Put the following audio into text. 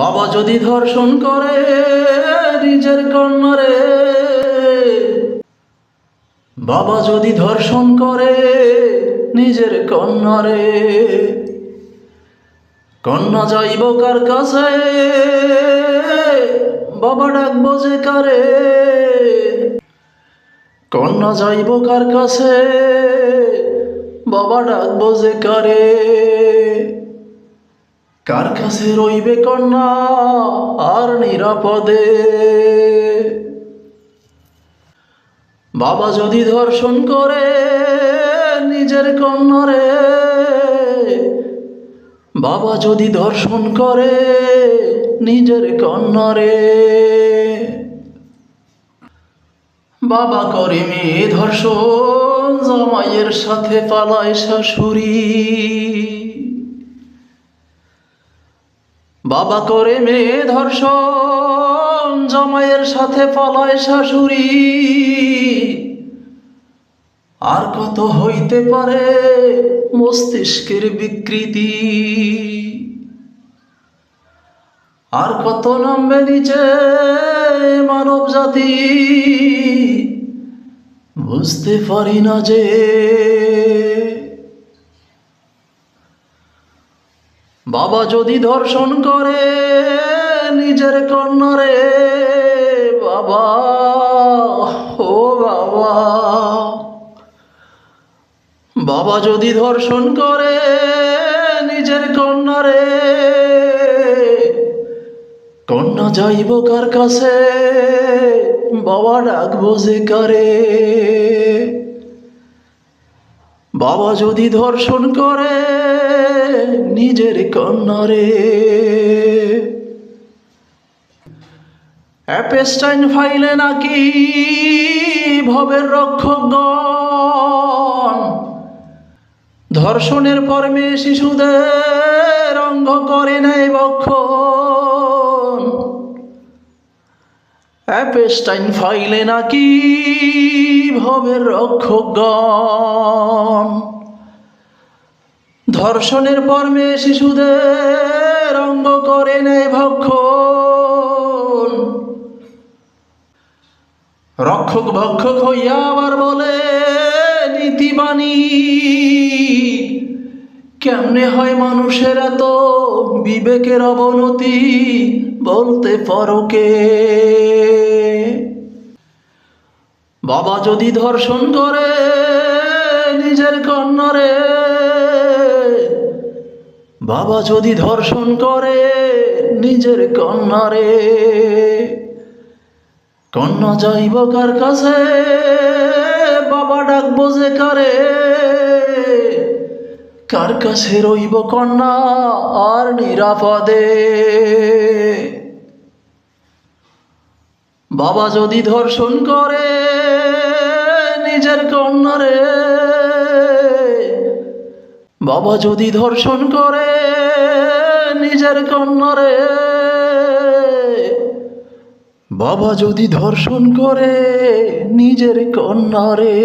বাবা যদি ধর্ষণ করে নিজের কন্যারে, বাবা যদি ধর্ষণ করে নিজের কন্যারে, কন্যা যাইব কার কাছে, বাবা ডাকবো যে কারে। কন্যা যাইব কার কাছে, বাবা ডাকবো যে কারে। কার কাছে রইবে কন্যা আর নিরাপদে। বাবা যদি ধর্ষণ করে নিজের কন্যারে, বাবা যদি ধর্ষণ করে নিজের কন্যারে। বাবা করে মেয়ে ধর্ষণ, জামাইয়ের সাথে পালায় শাশুড়ি। বাবা করে মেয়ে ধর্ষণ, জামাইয়ের সাথে পালায় শাশুড়ি। আর কত হইতে পারে মস্তিষ্কের বিকৃতি, আর কত নামবে নিচে মানব জাতি, বুঝতে পারি না যে। বাবা যদি ধর্ষণ করে নিজের কন্যারে, বাবা ও বাবা, বাবা যদি ধর্ষণ করে নিজের কন্যারে, কন্যা যাইব কার কাছে, বাবা ডাকবো যে কারে। বাবা যদি ধর্ষণ করে নিজের কন্যারে। অ্যাপস্টাইন ফাইলে নাকি ভবের রক্ষকগণ ধর্ষণের পর মেয়ে শিশুদের অঙ্গ করে নেয় ভক্ষণ। অ্যাপস্টাইন ফাইলে নাকি ভবের রক্ষকগণ ধর্ষণের পর মেয়ে শিশুদের অঙ্গ করে নেয় ভক্ষণ। রক্ষক ভক্ষক হইয়া আবার বলে নীতিবাণী, কেমনে হয় মানুষের এত বিবেকের অবনতি, বলতে পারো কে। বাবা যদি ধর্ষণ করে নিজের কন্যারে, বাবা যদি ধর্ষণ করে নিজের কন্যারে, কন্যা যাইব কার কাছে, বাবা ডাকবো যে কারে। কার কাছে রইব কন্যা আর নিরাপদে। বাবা যদি ধর্ষণ করে নিজের কন্যারে, বাবা যদি ধর্ষণ করে নিজের কন্যারে, বাবা যদি ধর্ষণ করে নিজের কন্যারে।